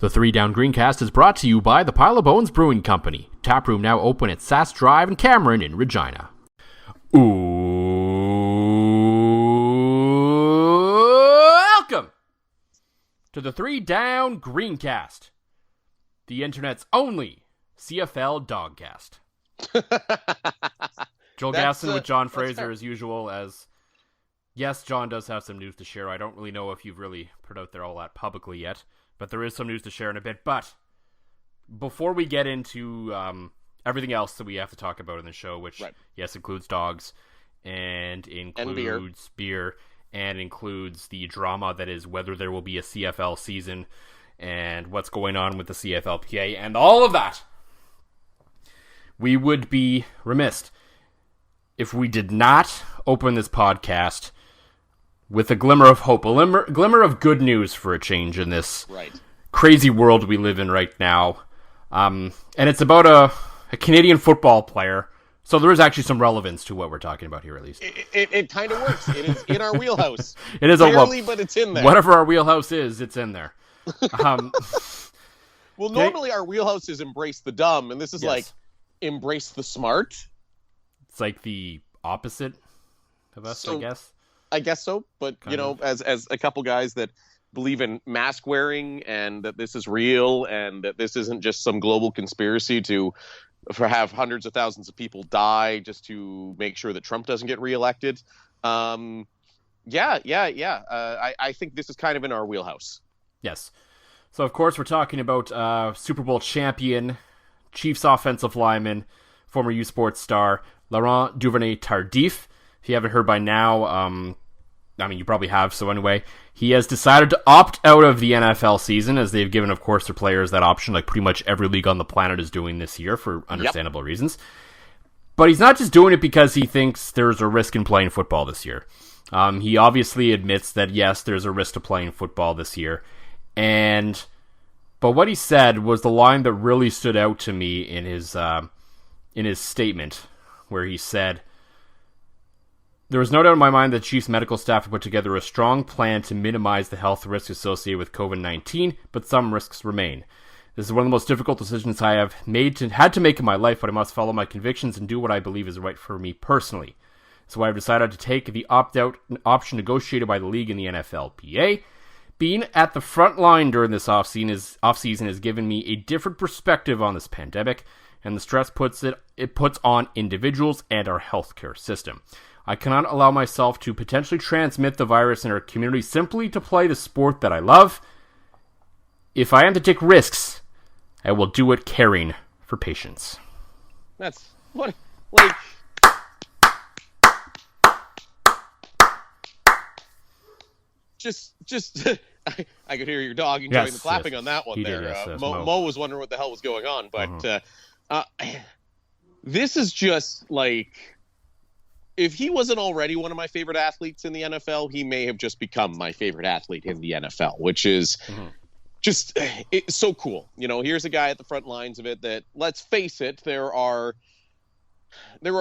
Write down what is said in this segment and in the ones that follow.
The Three Down Greencast is brought to you by the Pile of Bones Brewing Company. Taproom now open at Sass Drive and Cameron in Regina. Welcome to the Three Down Greencast, the internet's only CFL dogcast. Joel Gasson with John Fraser as usual. As yes, John does have some news to share. I don't really know if you've really put out there all that publicly yet, but there is some news to share in a bit. But before we get into everything else that we have to talk about in the show, which, yes, includes dogs and includes beer and includes the drama that is whether there will be a CFL season and what's going on with the CFLPA and all of that, we would be remiss if we did not open this podcast with a glimmer of hope, a glimmer of good news for a change in this crazy world we live in right now. And it's about a Canadian football player, so there is actually some relevance to what we're talking about here, at least. It kind of works. It is in our wheelhouse. It is barely, but it's in there. Whatever our wheelhouse is, it's in there. Well, normally our wheelhouse is embrace the dumb, and this is like embrace the smart. It's like the opposite of us, I guess. I guess so, but kind of. As a couple guys that believe in mask wearing and that this is real and that this isn't just some global conspiracy to have hundreds of thousands of people die just to make sure that Trump doesn't get reelected. I think this is kind of in our wheelhouse. Yes. So, of course, we're talking about Super Bowl champion, Chiefs offensive lineman, former U Sports star, Laurent Duvernay-Tardif. If you haven't heard by now, you probably have, so anyway, he has decided to opt out of the NFL season, as they've given, of course, their players that option, like pretty much every league on the planet is doing this year for understandable reasons. But he's not just doing it because he thinks there's a risk in playing football this year. He obviously admits that, yes, there's a risk to playing football this year. But what he said was the line that really stood out to me in his statement, where he said, "There is no doubt in my mind that Chiefs medical staff have put together a strong plan to minimize the health risks associated with COVID-19, but some risks remain. This is one of the most difficult decisions I have had to make in my life, but I must follow my convictions and do what I believe is right for me personally. So I've decided to take the opt-out option negotiated by the league and the NFLPA. Being at the front line during this offseason has given me a different perspective on this pandemic and the stress it puts on individuals and our healthcare system. I cannot allow myself to potentially transmit the virus in our community simply to play the sport that I love. If I am to take risks, I will do it caring for patients." That's what, Just, I could hear your dog enjoying the clapping on that one there. Mo was wondering what the hell was going on, but this is just like, if he wasn't already one of my favorite athletes in the NFL, he may have just become my favorite athlete in the NFL, which is just it's so cool. Here's a guy at the front lines of it that, let's face it, there are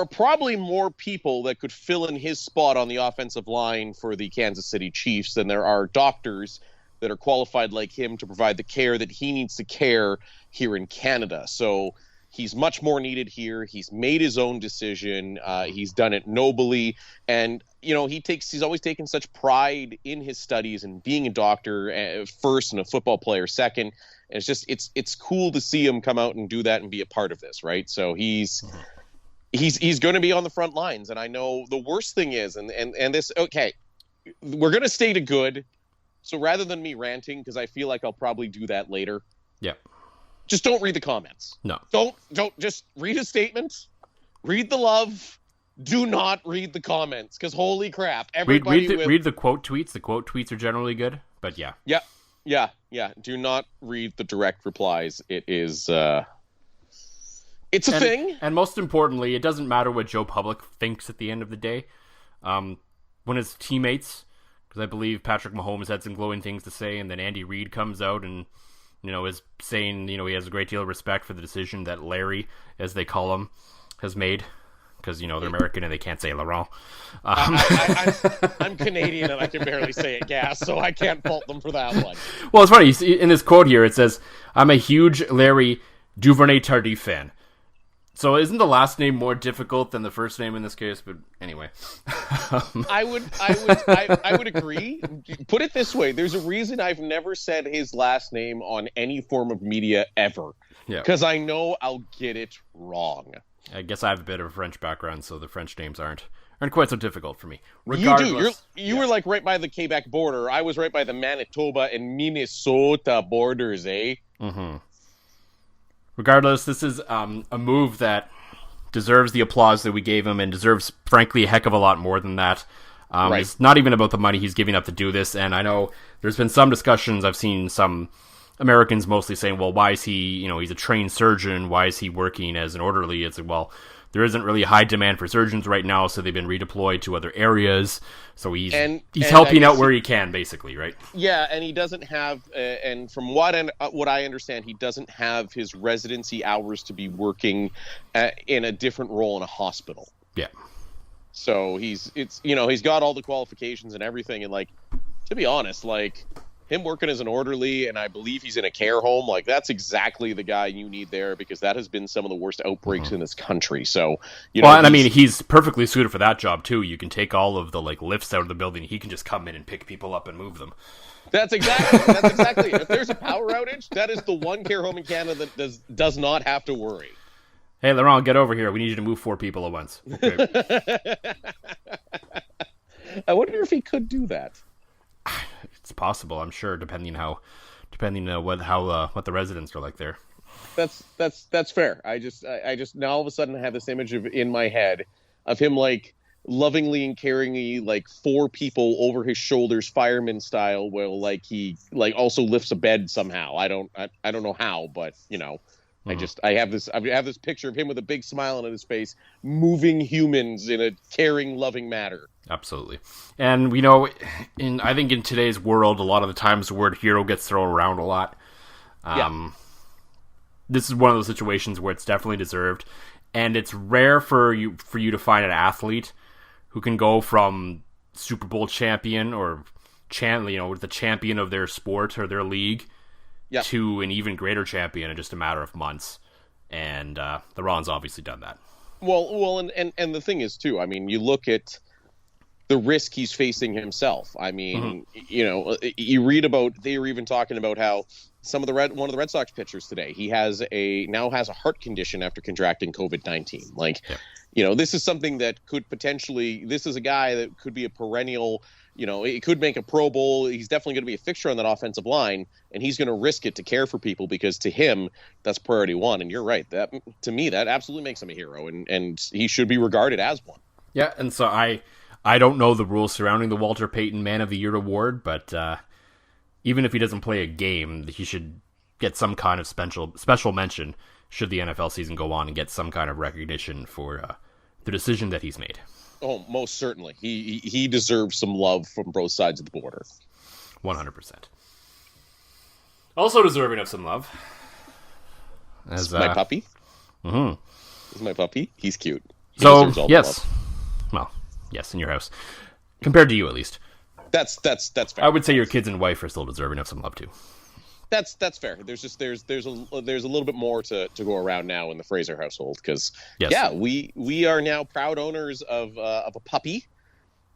probably more people that could fill in his spot on the offensive line for the Kansas City Chiefs than there are doctors that are qualified like him to provide the care that he needs to care here in Canada. So he's much more needed here. He's made his own decision. He's done it nobly. And, he's always taken such pride in his studies and being a doctor first and a football player second. And it's cool to see him come out and do that and be a part of this, right? So he's going to be on the front lines. And I know the worst thing is, and this, okay, we're going to stay to good. So rather than me ranting, because I feel like I'll probably do that later. Yeah. Just don't read the comments. No. Don't just read a statement. Read the love. Do not read the comments, because holy crap. Everybody read the quote tweets. The quote tweets are generally good, but yeah. Yeah. Do not read the direct replies. It is it's a thing. And most importantly, it doesn't matter what Joe Public thinks at the end of the day. When his teammates, because I believe Patrick Mahomes had some glowing things to say, and then Andy Reid comes out and is saying, he has a great deal of respect for the decision that Larry, as they call him, has made. because, they're American and they can't say Laurent. I'm Canadian and I can barely say it, Gas, so I can't fault them for that one. Well, it's funny. In this quote here, it says, "I'm a huge Larry Duvernay-Tardif fan." So isn't the last name more difficult than the first name in this case? But anyway. I would agree. Put it this way. There's a reason I've never said his last name on any form of media ever. Yeah. Because I know I'll get it wrong. I guess I have a bit of a French background, so the French names aren't quite so difficult for me. Regardless, you were like right by the Quebec border. I was right by the Manitoba and Minnesota borders, eh? Mm-hmm. Regardless, this is a move that deserves the applause that we gave him and deserves, frankly, a heck of a lot more than that. Right. It's not even about the money he's giving up to do this, and I know there's been some discussions. I've seen some Americans mostly saying, well, why is he, he's a trained surgeon, why is he working as an orderly? It's like, well, there isn't really a high demand for surgeons right now, so they've been redeployed to other areas. So he's helping out where he can, basically, right? Yeah, and he doesn't have, and from what I understand, he doesn't have his residency hours to be working in a different role in a hospital. Yeah. So he's got all the qualifications and everything, and like, to be honest, like, him working as an orderly, and I believe he's in a care home, like, that's exactly the guy you need there, because that has been some of the worst outbreaks in this country. So, and I mean, he's perfectly suited for that job too. You can take all of the lifts out of the building. He can just come in and pick people up and move them. That's exactly. If there's a power outage, that is the one care home in Canada that does not have to worry. Hey, Laurent, get over here. We need you to move 4 people at once. Okay. I wonder if he could do that. It's possible, I'm sure, depending on what the residents are like there. That's fair. I just now all of a sudden have this image in my head of him like lovingly and caringly like 4 people over his shoulders, fireman style, while like he like also lifts a bed somehow. I don't know how, but I have this picture of him with a big smile on his face, moving humans in a caring, loving manner. Absolutely. And, I think in today's world, a lot of the times the word hero gets thrown around a lot. This is one of those situations where it's definitely deserved. And it's rare for you to find an athlete who can go from Super Bowl champion or the champion of their sport or their league to an even greater champion in just a matter of months. And Laurent's obviously done that. Well, and the thing is, too, I mean, you look at the risk he's facing himself. I mean, you read about, they were even talking about how one of the Red Sox pitchers today, he now has a heart condition after contracting COVID-19. Like, this is something that could potentially, this is a guy that could be a perennial, it could make a Pro Bowl. He's definitely going to be a fixture on that offensive line, and he's going to risk it to care for people because to him, that's priority one. And you're right. That, to me, that absolutely makes him a hero, and he should be regarded as one. Yeah. And so I don't know the rules surrounding the Walter Payton Man of the Year award, but even if he doesn't play a game, he should get some kind of special mention should the NFL season go on and get some kind of recognition for the decision that he's made. Oh, most certainly. He deserves some love from both sides of the border. 100%. Also deserving of some love. As my puppy. Mm-hmm. This is my puppy. He's cute. So, yes. Well, yes, in your house. Compared to you, at least. That's fair. I would say your kids and wife are still deserving of some love, too. That's fair. There's a little bit more to go around now in the Fraser household because we are now proud owners of a puppy,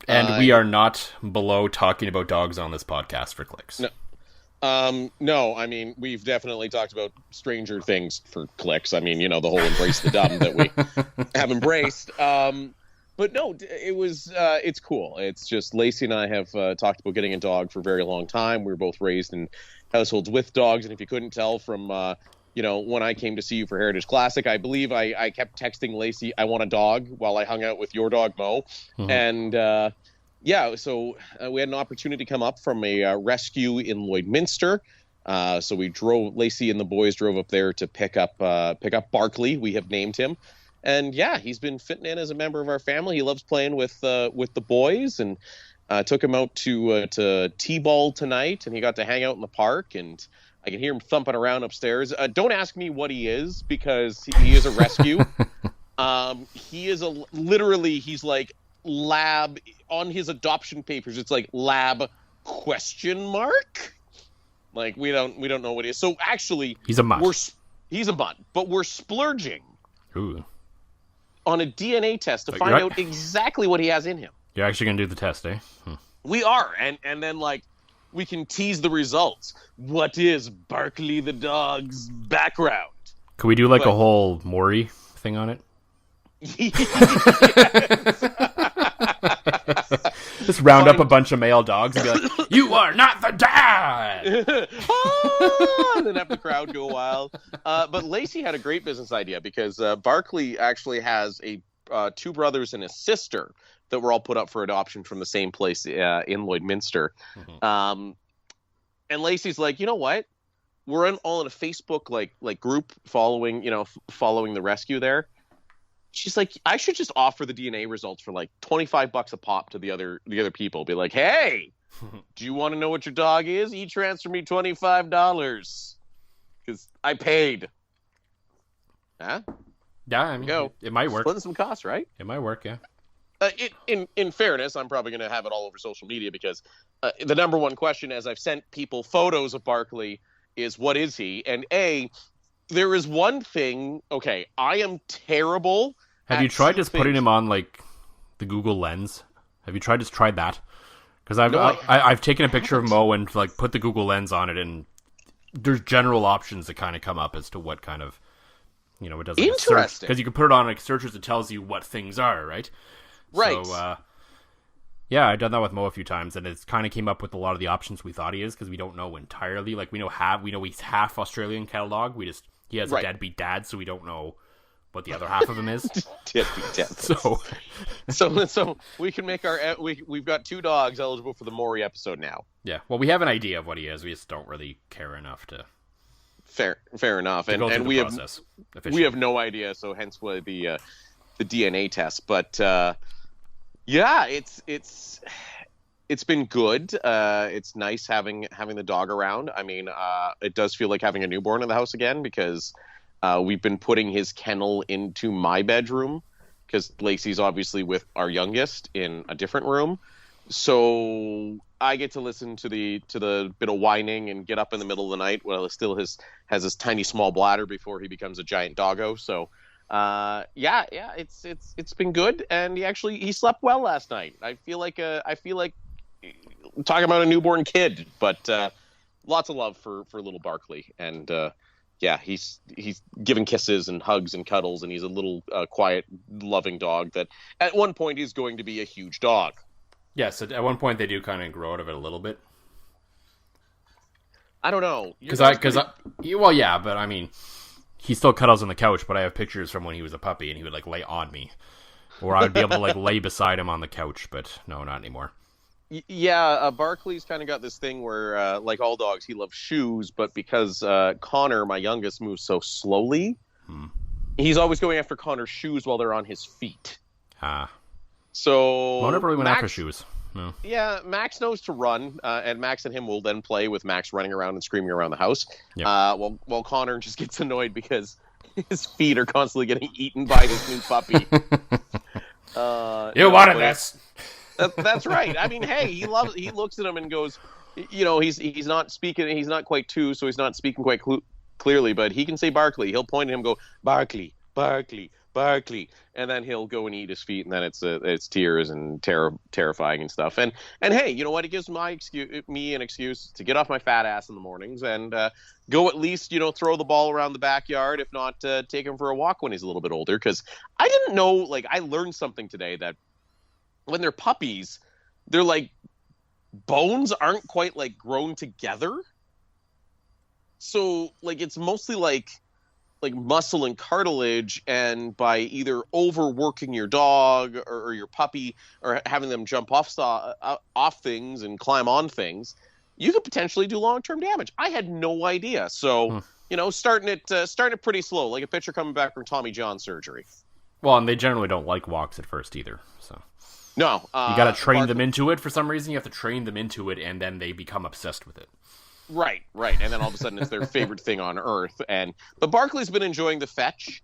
and we are not below talking about dogs on this podcast for clicks. No, I mean we've definitely talked about Stranger Things for clicks. I mean the whole embrace the dumb that we have embraced. But no, it's cool. It's just Lacey and I have talked about getting a dog for a very long time. We were both raised in households with dogs, and if you couldn't tell from when I came to see you for Heritage Classic, I believe I kept texting Lacey, I want a dog, while I hung out with your dog Mo. Mm-hmm. And so we had an opportunity to come up from a rescue in Lloydminster. So we Lacey and the boys drove up there to pick up Barkley. We have named him. And he's been fitting in as a member of our family. He loves playing with the boys, and took him out to T-ball tonight, and he got to hang out in the park, and I can hear him thumping around upstairs. Don't ask me what he is, because he is a rescue. He is literally, he's like lab on his adoption papers. It's like lab question mark. Like we don't know what he is. So actually, he's a mutt. He's a mutt, but we're splurging Ooh. on a DNA test to find out exactly what he has in him. You're actually gonna do the test, eh? We are, and then like we can tease the results. What is Barkley the dog's background? Could we do like a whole Maury thing on it? Just round up a bunch of male dogs and be like, "You are not the dad!" And then have the crowd go wild. But Lacey had a great business idea because Barkley actually has two brothers and a sister that were all put up for adoption from the same place in Lloydminster. Mm-hmm. And Lacey's like, you know what? We're all in a Facebook like group following the rescue there. She's like, I should just offer the DNA results for like $25 a pop to the other people. Be like, hey, do you want to know what your dog is? E-transfer me $25 because I paid. Huh? Yeah, I mean, it might work. Splitting some costs, right? It might work, yeah. In fairness, I'm probably going to have it all over social media because the number one question, as I've sent people photos of Barkley, is what is he? And there is one thing. Okay, I am terrible. Have you tried just putting him on like the Google Lens? Have you tried that? Because I've taken a picture of Mo and like put the Google Lens on it, and there's general options that kind of come up as to what kind of it does. Like interesting. Because you can put it on like searches that tells you what things are, right? Right. So, yeah, I've done that with Mo a few times, and it's kind of came up with a lot of the options we thought he is because we don't know entirely. Like we know he's half Australian cattle dog. He has a deadbeat dad, so we don't know what the other half of him is. Deadbeat dad. So we can make we've got two dogs eligible for the Maury episode now. Yeah. Well, we have an idea of what he is. We just don't really care enough to. Fair enough, and we have no idea. So hence why the DNA test, but. Yeah, it's been good. It's nice having the dog around. I mean, it does feel like having a newborn in the house again because we've been putting his kennel into my bedroom because Lacey's obviously with our youngest in a different room. So I get to listen to the bit of whining and get up in the middle of the night while it still has his tiny small bladder before he becomes a giant doggo. So. It's been good, and he slept well last night. I feel like talking about a newborn kid, but lots of love for little Barkley, and he's giving kisses and hugs and cuddles, and he's a little quiet, loving dog that at one point is going to be a huge dog. Yes, at one point they do kind of grow out of it a little bit. I don't know but I mean. He still cuddles on the couch, but I have pictures from when he was a puppy, and he would like lay on me, or I would be able to like lay beside him on the couch. But no, not anymore. Yeah, Barkley's kind of got this thing where, like all dogs, he loves shoes, but because Connor, my youngest, moves so slowly, he's always going after Connor's shoes while they're on his feet. So I never really went after shoes. No. Yeah, Max knows to run, and Max and him will then play with Max running around and screaming around the house. Yep. While Connor just gets annoyed because his feet are constantly getting eaten by this new puppy. You wanted this. That's right. I mean, hey, he looks at him and goes, he's not speaking. He's not quite two, so he's not speaking quite clearly. But he can say Barkley. He'll point at him and go, Barkley, Barkley, Barkley, and then he'll go and eat his feet, and then it's tears and terrifying and stuff. And hey, you know what? It gives me an excuse to get off my fat ass in the mornings and go at least throw the ball around the backyard, if not take him for a walk when he's a little bit older. Because I didn't know, like, I learned something today that when they're puppies, they're like bones aren't quite like grown together. So like it's mostly like muscle and cartilage, and by either overworking your dog or your puppy or having them jump off things and climb on things, you could potentially do long-term damage. I had no idea. So, starting it pretty slow, like a pitcher coming back from Tommy John surgery. Well, and they generally don't like walks at first either. So no, you got to train them into it. For some reason, you have to train them into it, and then they become obsessed with it. Right. And then all of a sudden it's their favorite thing on earth. But Barkley's been enjoying the fetch.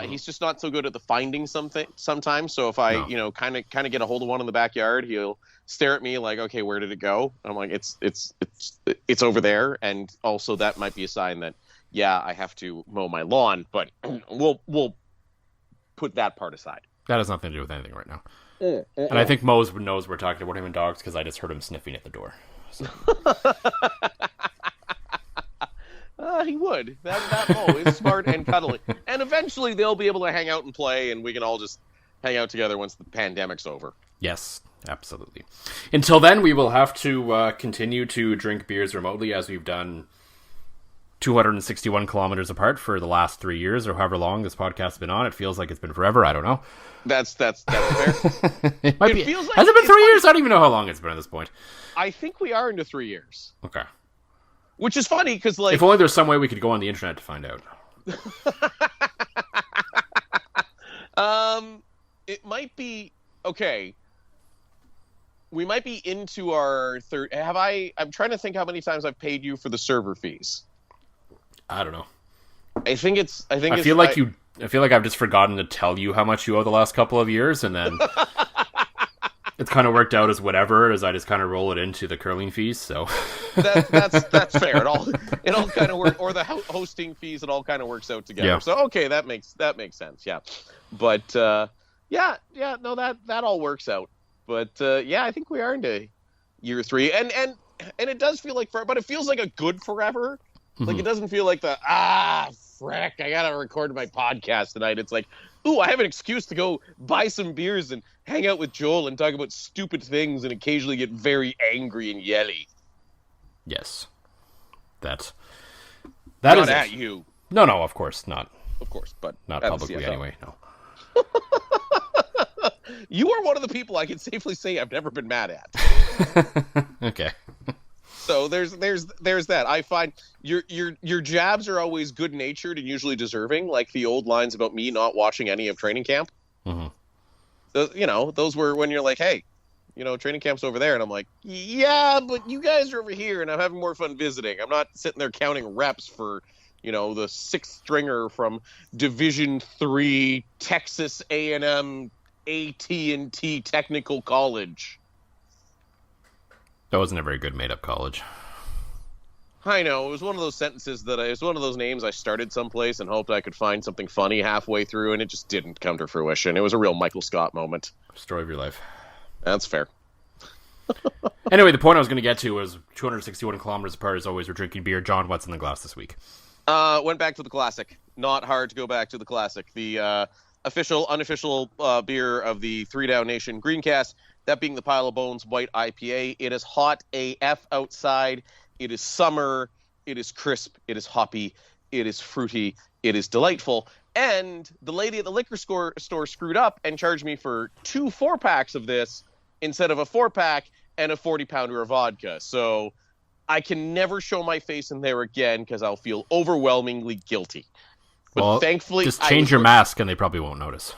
He's just not so good at the finding something sometimes. So if I, kind of get a hold of one in the backyard, he'll stare at me like, okay, where did it go? I'm like, it's over there. And also that might be a sign that, yeah, I have to mow my lawn, but we'll put that part aside. That has nothing to do with anything right now. And I think Mose knows we're talking about him and dogs because I just heard him sniffing at the door. So. He would. That Mo is smart and cuddly. And eventually they'll be able to hang out and play, and we can all just hang out together once the pandemic's over. Yes, absolutely. Until then, we will have to continue to drink beers remotely as we've done 261 kilometers apart for the last 3 years, or however long this podcast has been on. It feels like it's been forever. I don't know. That's fair. It feels like, has it been 3 years? I don't even know how long it's been at this point. I think we are into 3 years. Okay. Which is funny, because, like... If only there's some way we could go on the internet to find out. It might be... Okay. We might be into our third... I'm trying to think how many times I've paid you for the server fees. I don't know. I feel like I've just forgotten to tell you how much you owe the last couple of years, and then it's kind of worked out as whatever, as I just kind of roll it into the curling fees. So that's fair. It all kind of works, or the hosting fees. It all kind of works out together. Yeah. So okay, that makes sense. Yeah, but yeah, no, that all works out. But yeah, I think we are into year 3, and it does feel like forever, but it feels like a good forever. Like, it doesn't feel like frick, I gotta record my podcast tonight. It's like, ooh, I have an excuse to go buy some beers and hang out with Joel and talk about stupid things and occasionally get very angry and yelly. Yes. That not is at it. you. No, of course not. Of course, but not publicly anyway, no. You are one of the people I can safely say I've never been mad at. Okay. So there's that. I find your jabs are always good natured and usually deserving, like the old lines about me not watching any of training camp. Mm-hmm. Those were when you're like, hey, training camp's over there, and I'm like, yeah, but you guys are over here, and I'm having more fun visiting. I'm not sitting there counting reps for, the sixth stringer from Division III Texas A&M AT&T Technical College. That wasn't a very good made-up college. I know. It was one of those sentences it was one of those names I started someplace and hoped I could find something funny halfway through, and it just didn't come to fruition. It was a real Michael Scott moment. Story of your life. That's fair. Anyway, the point I was going to get to was 261 kilometers apart as always. We're drinking beer. John, what's in the glass this week? Went back to the classic. Not hard to go back to the classic. The official, unofficial beer of the Three Down Nation Greencast. That being the Pile of Bones White IPA. It is hot AF outside. It is summer. It is crisp. It is hoppy. It is fruity. It is delightful. And the lady at the liquor store screwed up and charged me for 2 4-packs of this instead of a 4-pack and a 40-pounder of vodka. So I can never show my face in there again because I'll feel overwhelmingly guilty. But thankfully, just change your mask and they probably won't notice.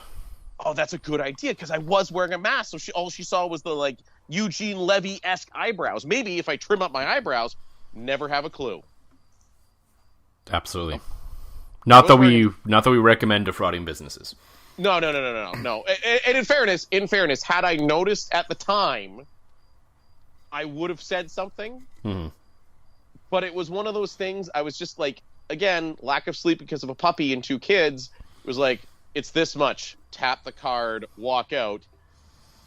Oh, that's a good idea, because I was wearing a mask, so all she saw was the, Eugene Levy-esque eyebrows. Maybe if I trim up my eyebrows, never have a clue. Absolutely. Not that we recommend defrauding businesses. No. And in fairness, had I noticed at the time, I would have said something. Mm-hmm. But it was one of those things, I was just again, lack of sleep because of a puppy and 2 kids. It was like, it's this much. Tap the card, walk out.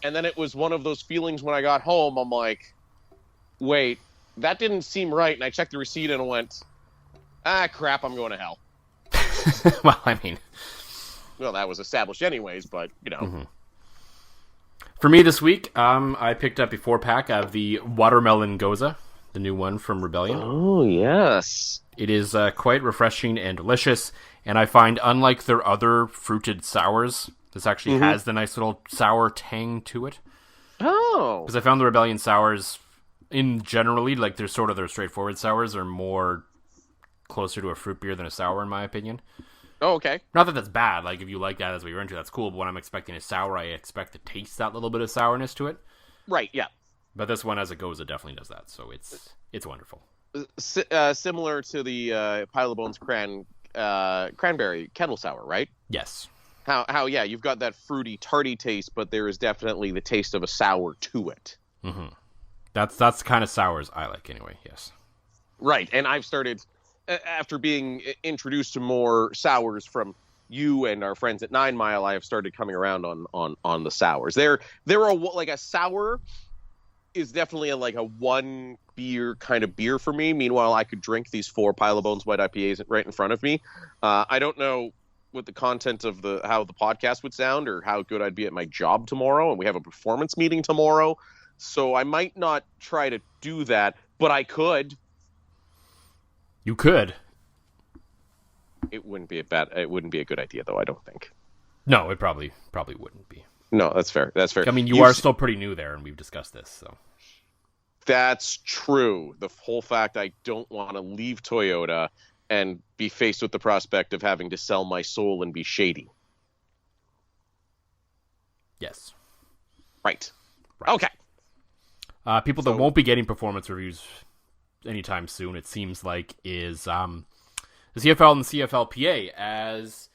And then it was one of those feelings when I got home, I'm like, wait, that didn't seem right. And I checked the receipt and went, crap, I'm going to hell. Well, I mean... Well, that was established anyways, but, Mm-hmm. For me this week, I picked up a 4-pack of the Watermelon Goza, the new one from Rebellion. Oh, yes. It is quite refreshing and delicious, and I find, unlike their other fruited sours, this actually has the nice little sour tang to it. Oh. Because I found the Rebellion sours, generally, their straightforward sours, are more closer to a fruit beer than a sour, in my opinion. Oh, okay. Not that that's bad. If you like that as what you're into, that's cool. But when I'm expecting a sour, I expect to taste that little bit of sourness to it. Right, yeah. But this one, as it goes, it definitely does that. So it's wonderful. Similar to the Pile of Bones Cran cranberry kettle sour, right? Yes. How yeah, you've got that fruity, tarty taste, but there is definitely the taste of a sour to it. Mm-hmm. That's the kind of sours I like anyway, yes. Right, and I've started, after being introduced to more sours from you and our friends at 9 Mile, I have started coming around on the sours. There are, like, a sour is definitely a one beer kind of beer for me. Meanwhile, I could drink these 4 Pile of Bones White IPAs right in front of me. I don't know what the content of how the podcast would sound or how good I'd be at my job tomorrow, and we have a performance meeting tomorrow, so I might not try to do that, but I could. You could. It wouldn't be a good idea, though, I don't think. No, it probably wouldn't be. No, that's fair. I mean, you are still pretty new there, and we've discussed this, so. That's true. The whole fact I don't want to leave Toyota and be faced with the prospect of having to sell my soul and be shady. Yes. Right. Okay. People that won't be getting performance reviews anytime soon, it seems like, is the CFL and the CFLPA, as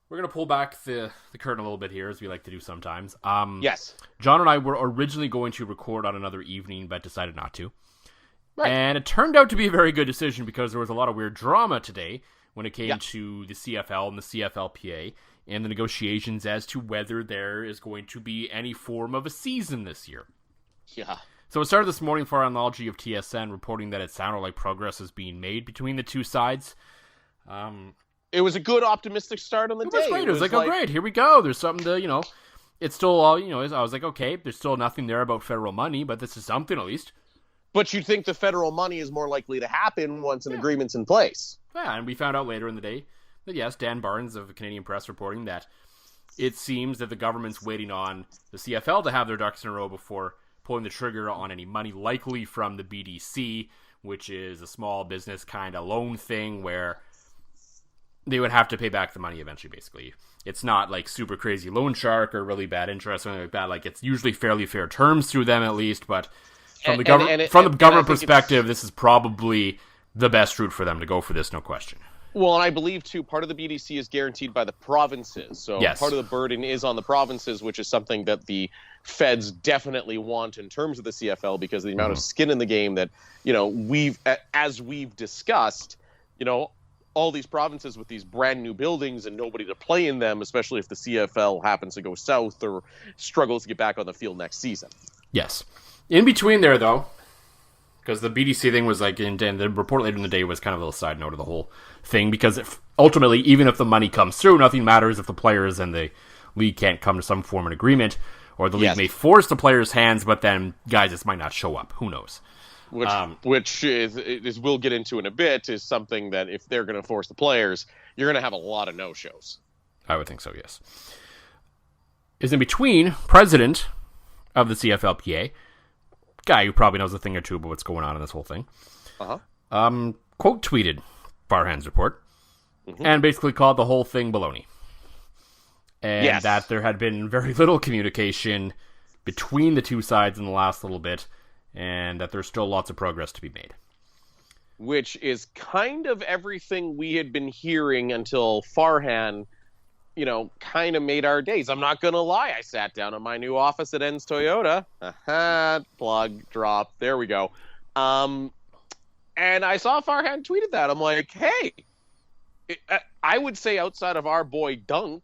we're going to pull back the curtain a little bit here, as we like to do sometimes. Yes. John and I were originally going to record on another evening, but decided not to. Right. And it turned out to be a very good decision because there was a lot of weird drama today when it came to the CFL and the CFLPA and the negotiations as to whether there is going to be any form of a season this year. Yeah. So it started this morning for our analogy of TSN reporting that it sounded like progress is being made between the two sides. It was a good, optimistic start on the day. It was great. It was like, oh, great, here we go. There's something to, it's still all, I was like, okay, there's still nothing there about federal money, but this is something at least. But you'd think the federal money is more likely to happen once an agreement's in place. Yeah, and we found out later in the day that, yes, Dan Barnes of the Canadian Press reporting that it seems that the government's waiting on the CFL to have their ducks in a row before pulling the trigger on any money, likely from the BDC, which is a small business kind of loan thing where they would have to pay back the money eventually, basically. It's not like super crazy loan shark or really bad interest or anything like that. Like, it's usually fairly fair terms through them, at least, but from the government perspective, this is probably the best route for them to go for this, no question. Well, and I believe, too, part of the BDC is guaranteed by the provinces. So part of the burden is on the provinces, which is something that the feds definitely want in terms of the CFL because of the amount of skin in the game that, as we've discussed, all these provinces with these brand new buildings and nobody to play in them, especially if the CFL happens to go south or struggles to get back on the field next season. Yes. In between there, though, because the BDC thing was like, and the report later in the day was kind of a little side note of the whole thing, because ultimately, even if the money comes through, nothing matters if the players and the league can't come to some form of agreement, or the league may force the players' hands, but then guys just might not show up. Who knows? Which is we'll get into in a bit, is something that if they're going to force the players, you're going to have a lot of no-shows. I would think so, yes. Is in between, president of the CFLPA, guy who probably knows a thing or two about what's going on in this whole thing, quote tweeted Farhan's report and basically called the whole thing baloney. And that there had been very little communication between the two sides in the last little bit, and that there's still lots of progress to be made. Which is kind of everything we had been hearing until Farhan, kind of made our days. I'm not going to lie. I sat down in my new office at Ends Toyota. Plug, drop. There we go. And I saw Farhan tweeted that. I'm like, hey, I would say outside of our boy Dunk,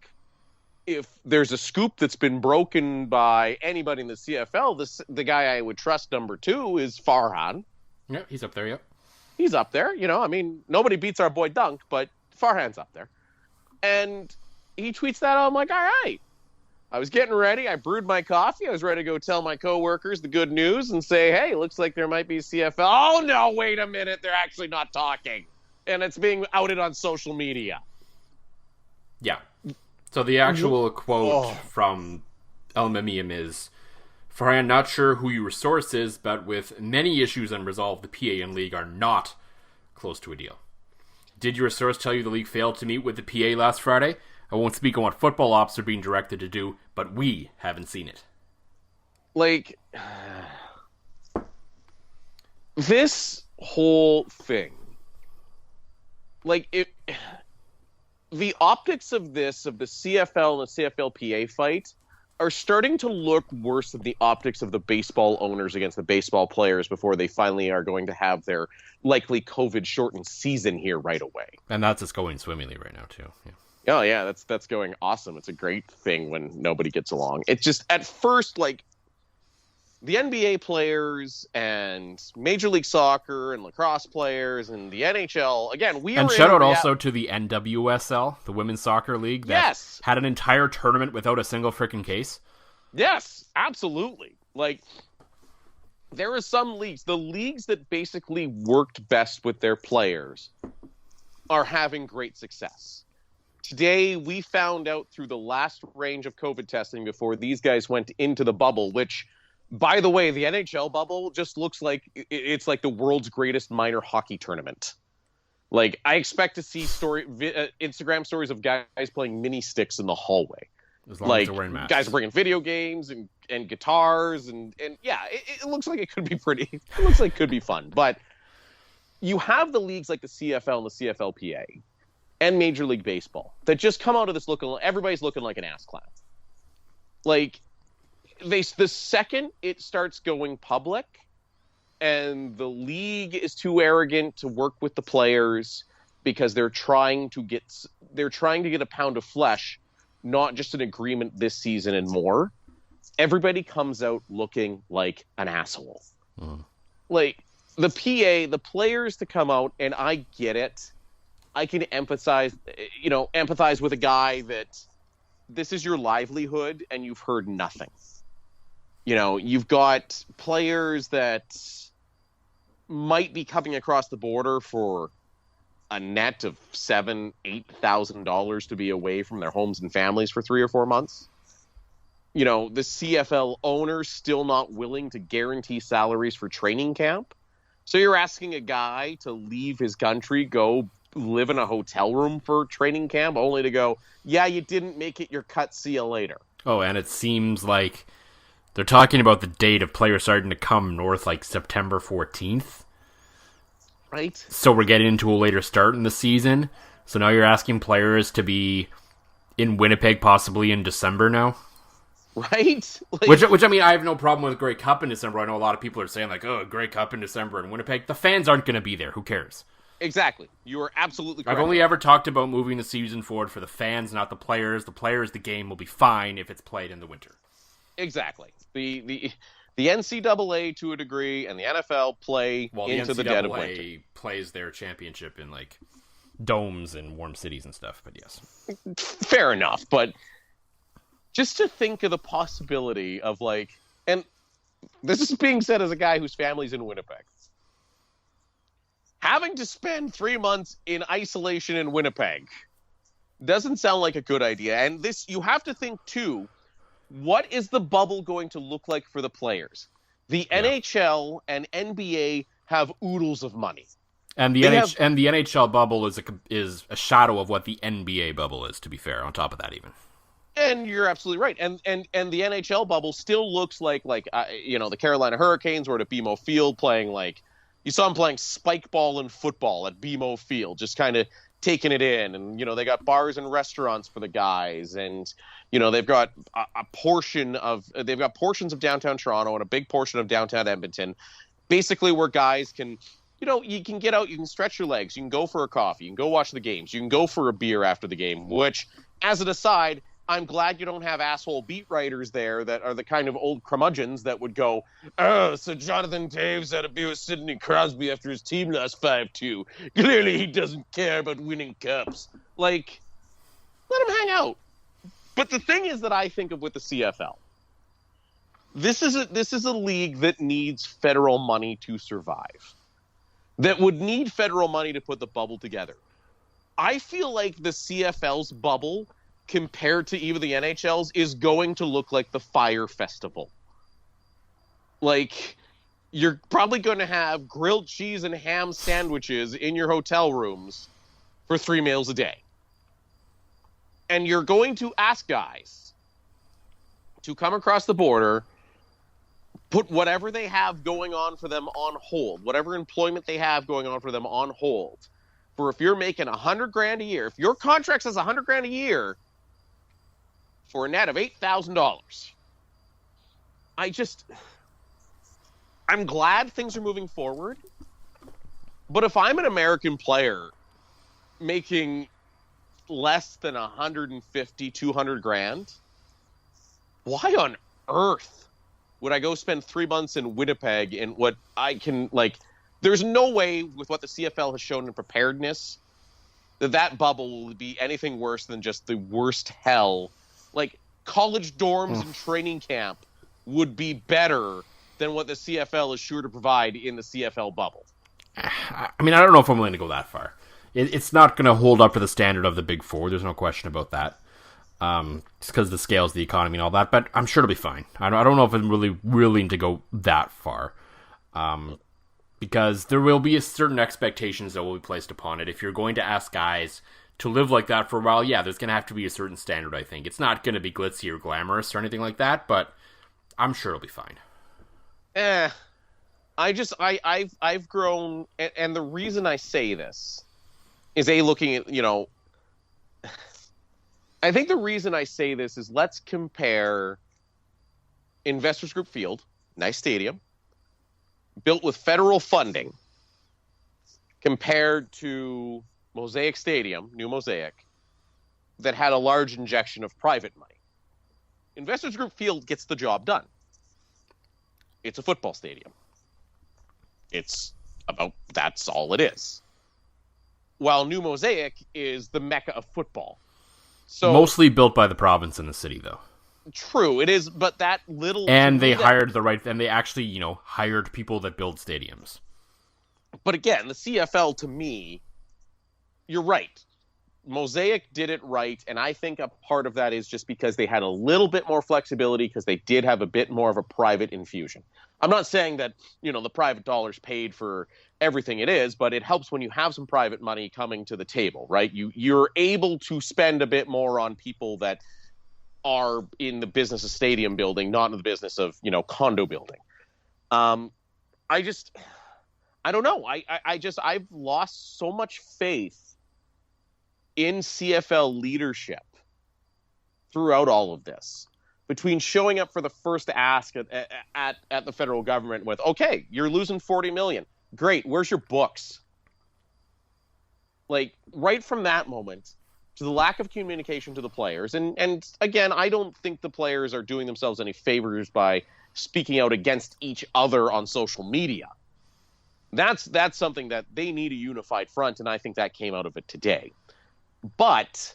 if there's a scoop that's been broken by anybody in the CFL, the guy I would trust number 2 is Farhan. Yeah, he's up there, yep. He's up there. Nobody beats our boy Dunk, but Farhan's up there. And he tweets that, I'm like, all right. I was getting ready. I brewed my coffee. I was ready to go tell my coworkers the good news and say, hey, looks like there might be CFL. Oh, no, wait a minute. They're actually not talking. And it's being outed on social media. Yeah. So the actual quote from El Memium is, Farhan, not sure who your source is, but with many issues unresolved, the PA and league are not close to a deal. Did your source tell you the league failed to meet with the PA last Friday? I won't speak on what football ops are being directed to do, but we haven't seen it. Like, this whole thing, like, the optics of the CFL and the CFLPA fight are starting to look worse than the optics of the baseball owners against the baseball players before they finally are going to have their likely COVID-shortened season here right away. And that's just going swimmingly right now, too. Yeah. Oh, yeah, that's going awesome. It's a great thing when nobody gets along. It's just, at first, like, the NBA players and Major League Soccer and lacrosse players and the NHL, again, and shout out also to the NWSL, the Women's Soccer League, that had an entire tournament without a single freaking case. Yes, absolutely. Like, there are some leagues, the leagues that basically worked best with their players are having great success. Today, we found out through the last range of COVID testing before these guys went into the bubble, which, by the way, the NHL bubble just looks like it's like the world's greatest minor hockey tournament. Like, I expect to see Instagram stories of guys playing mini sticks in the hallway. As long as they're wearing masks. Guys are bringing video games and guitars and yeah, it looks like it could be pretty. It looks like it could be fun. But you have the leagues like the CFL and the CFLPA and Major League Baseball that just come out of this everybody's looking like an ass clown. Like, the second it starts going public and the league is too arrogant to work with the players because they're trying to get a pound of flesh, not just an agreement this season and more, everybody comes out looking like an asshole. Like, the players to come out, and I get it. I can empathize with a guy that this is your livelihood and you've heard nothing. You've got players that might be coming across the border for a net of $7,000-$8,000 to be away from their homes and families for 3 or 4 months. The CFL owners still not willing to guarantee salaries for training camp. So you're asking a guy to leave his country, go live in a hotel room for training camp, only to go, yeah, you didn't make it your cut, see you later. Oh, and it seems like they're talking about the date of players starting to come north, like September 14th. Right. So we're getting into a later start in the season. So now you're asking players to be in Winnipeg possibly in December now. Right? Which I mean, I have no problem with Grey Cup in December. I know a lot of people are saying, like, oh, Grey Cup in December in Winnipeg. The fans aren't going to be there. Who cares? Exactly. You are absolutely correct. I've only ever talked about moving the season forward for the fans, not the players. The game will be fine if it's played in the winter. Exactly. The NCAA to a degree and the NFL play into the dead of winter. The NCAA plays their championship in, like, domes and warm cities and stuff, but yes. Fair enough, but just to think of the possibility of, like, and this is being said as a guy whose family's in Winnipeg. Having to spend 3 months in isolation in Winnipeg doesn't sound like a good idea. And you have to think, too, what is the bubble going to look like for the players? The NHL and NBA have oodles of money. And the NHL bubble is a shadow of what the NBA bubble is, to be fair, on top of that even. And you're absolutely right. And the NHL bubble still looks like the Carolina Hurricanes were at BMO Field playing, like, you saw them playing spike ball and football at BMO Field, just kind of taking it in. And, they got bars and restaurants for the guys. And, they've got portions of downtown Toronto and a big portion of downtown Edmonton, basically where guys can, you can get out, you can stretch your legs, you can go for a coffee, you can go watch the games, you can go for a beer after the game, which, as an aside, I'm glad you don't have asshole beat writers there that are the kind of old curmudgeons that would go, oh, so Jonathan Taves had a beer with Sidney Crosby after his team lost 5-2. Clearly he doesn't care about winning cups. Like, let him hang out. But the thing is that I think of with the CFL, this is a league that needs federal money to survive, that would need federal money to put the bubble together. I feel like the CFL's bubble compared to even the NHL's is going to look like the Fire Festival. Like, you're probably going to have grilled cheese and ham sandwiches in your hotel rooms for 3 meals a day. And you're going to ask guys to come across the border, put whatever they have going on for them on hold, whatever employment they have going on for them on hold, for if you're making $100,000 a year, if your contract says $100,000 a year for a net of $8,000. I'm glad things are moving forward. But if I'm an American player making less than 150, 200 grand, why on earth would I go spend 3 months in Winnipeg in what I can, there's no way with what the CFL has shown in preparedness that bubble will be anything worse than just the worst hell. College dorms and training camp would be better than what the CFL is sure to provide in the CFL bubble. I mean, I don't know if I'm willing to go that far. It's not going to hold up to the standard of the Big Four. There's no question about that. Just because of the scales, the economy, and all that. But I'm sure it'll be fine. I don't know if I'm really willing to go that far. Because there will be certain expectations that will be placed upon it. If you're going to ask guys to live like that for a while, yeah, there's going to have to be a certain standard, I think. It's not going to be glitzy or glamorous or anything like that, but I'm sure it'll be fine. I've grown, and the reason I say this is looking at, I think the reason I say this is let's compare Investors Group Field, nice stadium, built with federal funding, compared to Mosaic Stadium, new Mosaic, that had a large injection of private money. Investors Group Field gets the job done. It's a football stadium. That's all it is. While New Mosaic is the mecca of football. So mostly built by the province and the city, though. True, it is, but that little... And they actually, hired people that build stadiums. But again, the CFL, to me, you're right. Mosaic did it right, and I think a part of that is just because they had a little bit more flexibility because they did have a bit more of a private infusion. I'm not saying that, the private dollars paid for everything it is, but it helps when you have some private money coming to the table, right? You're able to spend a bit more on people that are in the business of stadium building, not in the business of, condo building. I don't know. I've lost so much faith in CFL leadership throughout all of this, between showing up for the first ask at the federal government with, okay, you're losing $40 million. Great. Where's your books? Right from that moment to the lack of communication to the players. And again, I don't think the players are doing themselves any favors by speaking out against each other on social media. That's something that they need a unified front. And I think that came out of it today. But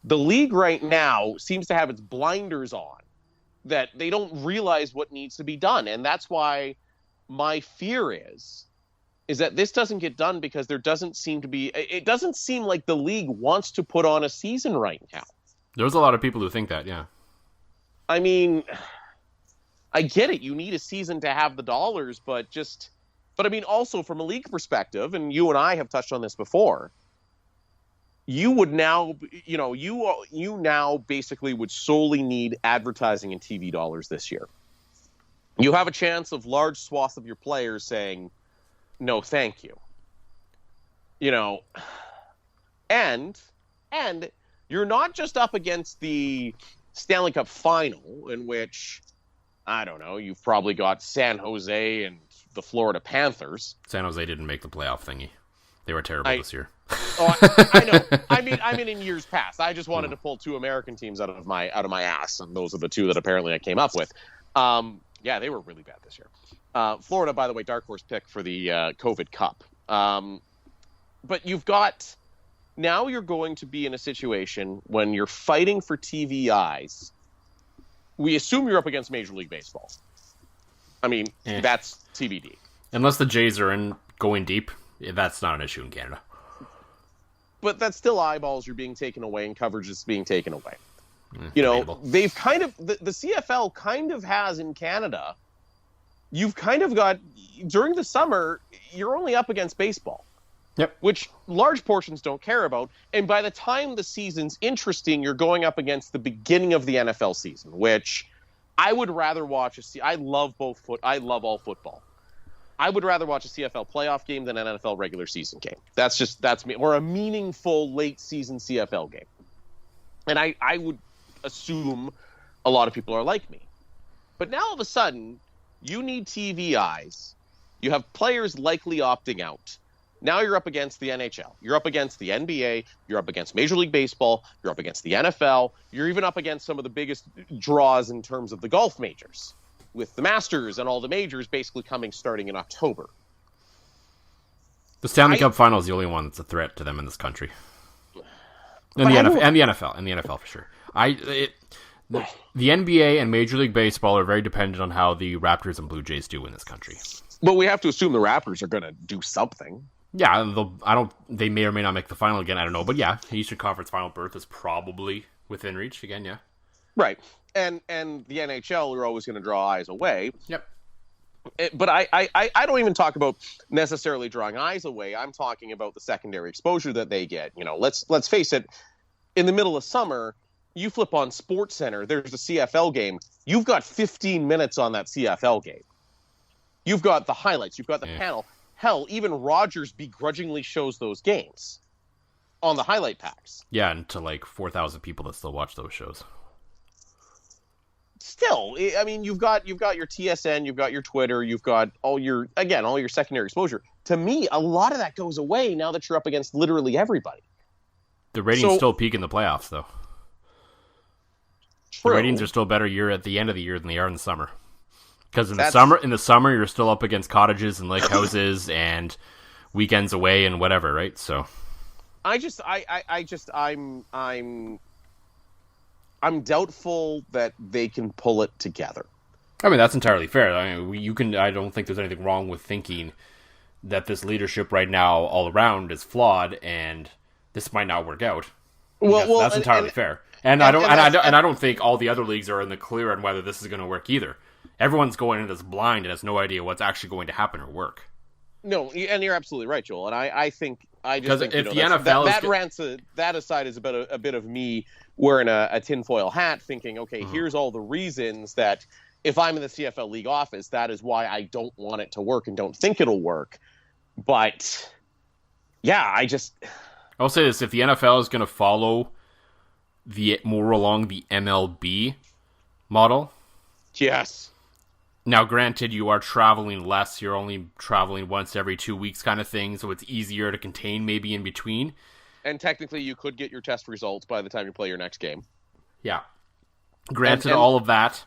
the league right now seems to have its blinders on, that they don't realize what needs to be done. And that's why my fear is that this doesn't get done because it doesn't seem like the league wants to put on a season right now. There's a lot of people who think that, yeah. I mean, I get it. You need a season to have the dollars, but I mean, also from a league perspective, and you and I have touched on this before, you would now, you now basically would solely need advertising and TV dollars this year. You have a chance of large swaths of your players saying, no, thank you. And you're not just up against the Stanley Cup final, in which, I don't know, you've probably got San Jose and the Florida Panthers. San Jose didn't make the playoff thingy. They were terrible this year. I know. I mean, in years past, I just wanted to pull two American teams out of my ass, and those are the two that apparently I came up with. Yeah, they were really bad this year. Florida, by the way, dark horse pick for the COVID Cup. But now you're going to be in a situation when you're fighting for TV eyes. We assume you're up against Major League Baseball. I mean, that's TBD. Unless the Jays are in going deep, that's not an issue in Canada. But that's still eyeballs you're being taken away and coverage is being taken away. They've kind of, the CFL kind of has in Canada, you've kind of got, during the summer, you're only up against baseball. Yep. Which large portions don't care about. And by the time the season's interesting, you're going up against the beginning of the NFL season, which I would rather watch. I love all football. I would rather watch a CFL playoff game than an NFL regular season game. That's me. Or a meaningful late season CFL game. And I would assume a lot of people are like me. But now all of a sudden, you need TV eyes. You have players likely opting out. Now you're up against the NHL. You're up against the NBA. You're up against Major League Baseball. You're up against the NFL. You're even up against some of the biggest draws in terms of the golf majors, with the Masters and all the majors basically coming starting in October. The Stanley Cup Final is the only one that's a threat to them in this country. And the NFL for sure. The NBA and Major League Baseball are very dependent on how the Raptors and Blue Jays do in this country. But we have to assume the Raptors are going to do something. Yeah, they may or may not make the final again. I don't know, but yeah, Eastern Conference final berth is probably within reach again. Yeah, right. And the NHL are always going to draw eyes away. Yep. But I don't even talk about necessarily drawing eyes away. I'm talking about the secondary exposure that they get. Let's face it. In the middle of summer, you flip on SportsCenter. There's a CFL game. You've got 15 minutes on that CFL game. You've got the highlights. You've got the panel. Hell, even Rogers begrudgingly shows those games on the highlight packs. Yeah, and to like 4,000 people that still watch those shows. Still, I mean, you've got your TSN, you've got your Twitter, you've got all your secondary exposure. To me, a lot of that goes away now that you're up against literally everybody. The ratings still peak in the playoffs, though. True. The ratings are still better at the end of the year than they are in the summer. Because in the summer, you're still up against cottages and lake houses and weekends away and whatever, right? So, I'm doubtful that they can pull it together. I mean, that's entirely fair. I mean, I don't think there's anything wrong with thinking that this leadership right now all around is flawed and this might not work out. Well, that's entirely fair. And I don't think all the other leagues are in the clear on whether this is going to work either. Everyone's going into this blind and has no idea what's actually going to happen or work. No, and you're absolutely right, Joel. And I think if the NFL that aside is about a bit of me wearing a tinfoil hat, thinking, okay, here's all the reasons that if I'm in the CFL league office, that is why I don't want it to work and don't think it'll work. But yeah, I'll say this: if the NFL is going to follow more along the MLB model, yes. Now, granted, you are traveling less. You're only traveling once every 2 weeks kind of thing, so it's easier to contain maybe in between. And technically, you could get your test results by the time you play your next game. Yeah. Granted, all of that,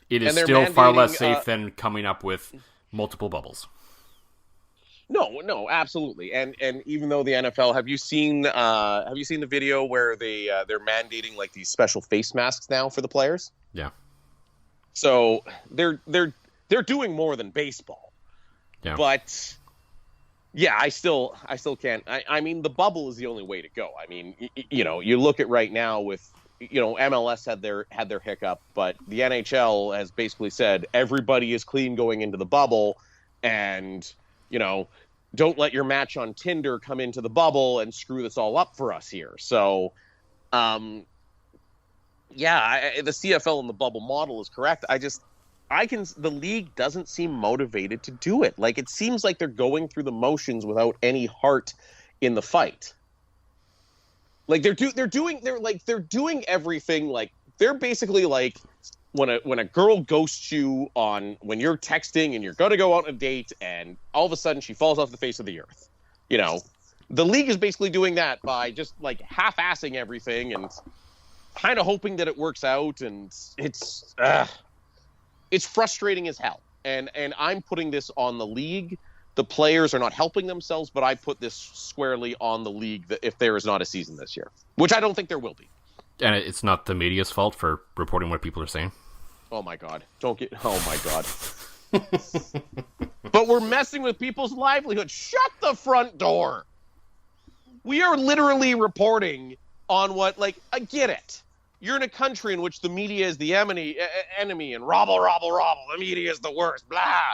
it is still far less safe than coming up with multiple bubbles. No, absolutely. And even though the NFL, have you seen the video where they're mandating like these special face masks now for the players? Yeah. So they're doing more than baseball. Yeah. But yeah, I still can't. I mean, the bubble is the only way to go. I mean, you look at right now with MLS had their hiccup, but the NHL has basically said everybody is clean going into the bubble, and don't let your match on Tinder come into the bubble and screw this all up for us here. So, yeah, the CFL and the bubble model is correct. The league doesn't seem motivated to do it. Like, it seems like they're going through the motions without any heart in the fight. Like they're doing everything. Like, they're basically like when a girl ghosts you when you're texting and you're going to go out on a date and all of a sudden she falls off the face of the earth. The league is basically doing that by just like half-assing everything and kind of hoping that it works out, and it's frustrating as hell. And I'm putting this on the league. The players are not helping themselves, but I put this squarely on the league that if there is not a season this year, which I don't think there will be. And it's not the media's fault for reporting what people are saying. Oh my God. Oh my God. But we're messing with people's livelihood. Shut the front door. We are literally reporting on what, I get it. You're in a country in which the media is the enemy and robble, the media is the worst, blah.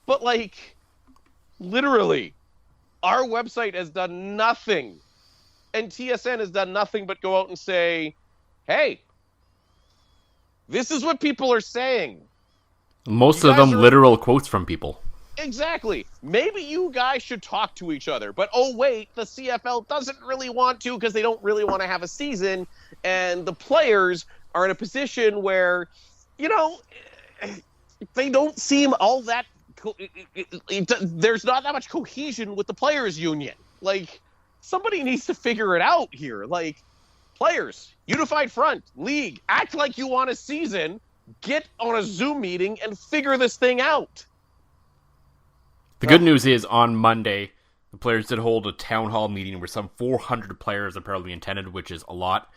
But, literally, our website has done nothing. And TSN has done nothing but go out and say, hey, this is what people are saying. Most of them literal quotes from people. Exactly. Maybe you guys should talk to each other. But oh, wait, the CFL doesn't really want to because they don't really want to have a season. And the players are in a position where, you know, they don't seem all that. There's not that much cohesion with the players' union. Like, somebody needs to figure it out here. Like, players, unified front, league, act like you want a season, get on a Zoom meeting and figure this thing out. The good news is, on Monday, the players did hold a town hall meeting where some 400 players apparently attended, which is a lot.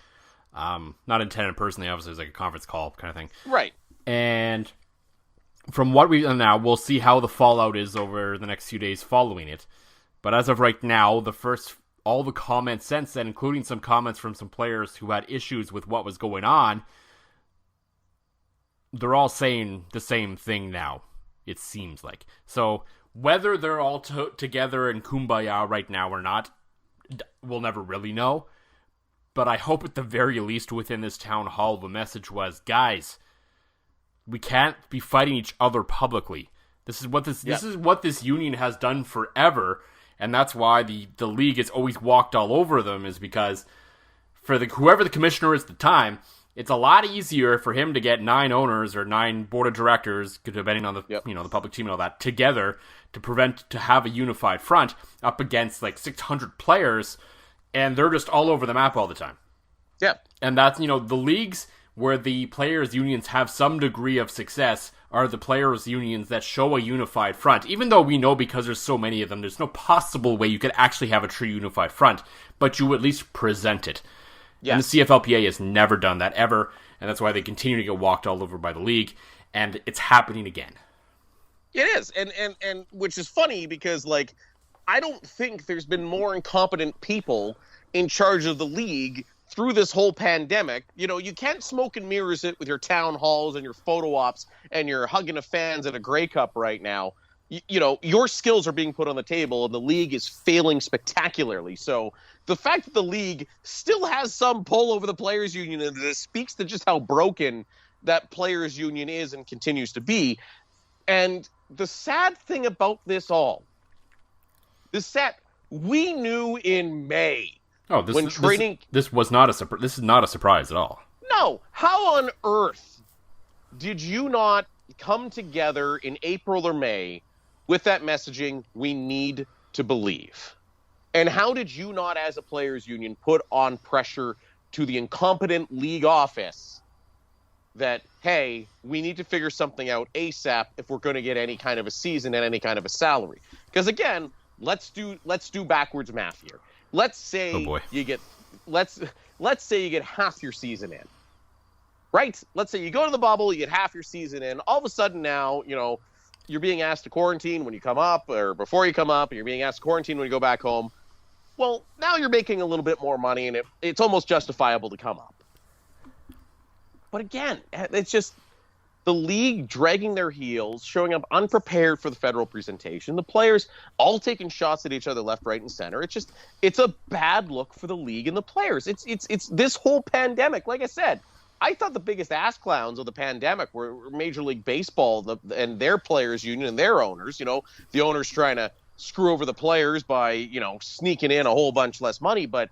Not intended personally, obviously, it was like a conference call kind of thing. Right. And from what we know now, we'll see how the fallout is over the next few days following it. But as of right now, all the comments since then, including some comments from some players who had issues with what was going on, they're all saying the same thing now, it seems like. So whether they're all together in kumbaya right now or not, we'll never really know. But I hope at the very least within this town hall, the message was, guys, we can't be fighting each other publicly. This is what this union has done forever, and that's why the league has always walked all over them, is because for whoever the commissioner is at the time, it's a lot easier for him to get 9 owners or 9 board of directors, depending on the the public team and all that, together to have a unified front up against like 600 players, and they're just all over the map all the time. Yeah. And that's, the leagues where the players' unions have some degree of success are the players' unions that show a unified front. Even though we know, because there's so many of them, there's no possible way you could actually have a true unified front, but you at least present it. Yes. And the CFLPA has never done that, ever, and that's why they continue to get walked all over by the league, and it's happening again. It is, and which is funny because, like, I don't think there's been more incompetent people in charge of the league through this whole pandemic. You can't smoke and mirrors it with your town halls and your photo ops and your hugging of fans at a Grey Cup right now. Your skills are being put on the table, and the league is failing spectacularly. So the fact that the league still has some pull over the players' union, and this speaks to just how broken that players' union is and continues to be. And the sad thing about this all, we knew in May. Oh, this was not this is not a surprise at all. No, how on earth did you not come together in April or May with that messaging, we need to believe? And how did you not, as a players' union, put on pressure to the incompetent league office that, hey, we need to figure something out ASAP if we're going to get any kind of a season and any kind of a salary? Because again, let's do backwards math here. Let's say you get half your season in. Right? Let's say you go to the bubble, you get half your season in. All of a sudden now, you're being asked to quarantine when you come up or before you come up, and you're being asked to quarantine when you go back home. Well, now you're making a little bit more money, and it's almost justifiable to come up. But again, it's just the league dragging their heels, showing up unprepared for the federal presentation, the players all taking shots at each other left, right, and center. It's a bad look for the league and the players. It's this whole pandemic. Like I said, I thought the biggest ass clowns of the pandemic were Major League Baseball and their players' union and their owners. The owners trying to screw over the players by, sneaking in a whole bunch less money. But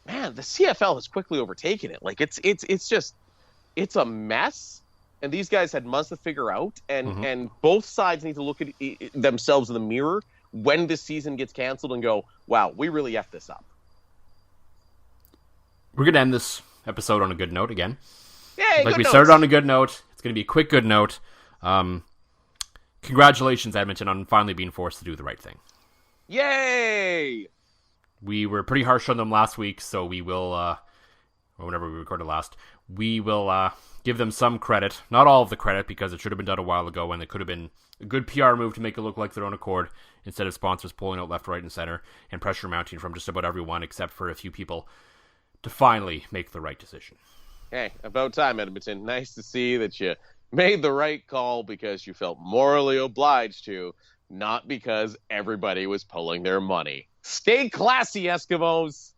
man, the CFL has quickly overtaken it. Like it's a mess. And these guys had months to figure out, and both sides need to look at themselves in the mirror when this season gets canceled and go, wow, we really effed this up. We're going to end this episode on a good note again. Yay, like we started on a good note. It's going to be a quick good note. Congratulations, Edmonton, on finally being forced to do the right thing. Yay! We were pretty harsh on them last week, so we will, or whenever we recorded last, we will give them some credit. Not all of the credit, because it should have been done a while ago, and it could have been a good PR move to make it look like their own accord, instead of sponsors pulling out left, right, and center, and pressure mounting from just about everyone except for a few people to finally make the right decision. Hey, about time, Edmonton. Nice to see that you made the right call because you felt morally obliged to, not because everybody was pulling their money. Stay classy, Eskimos!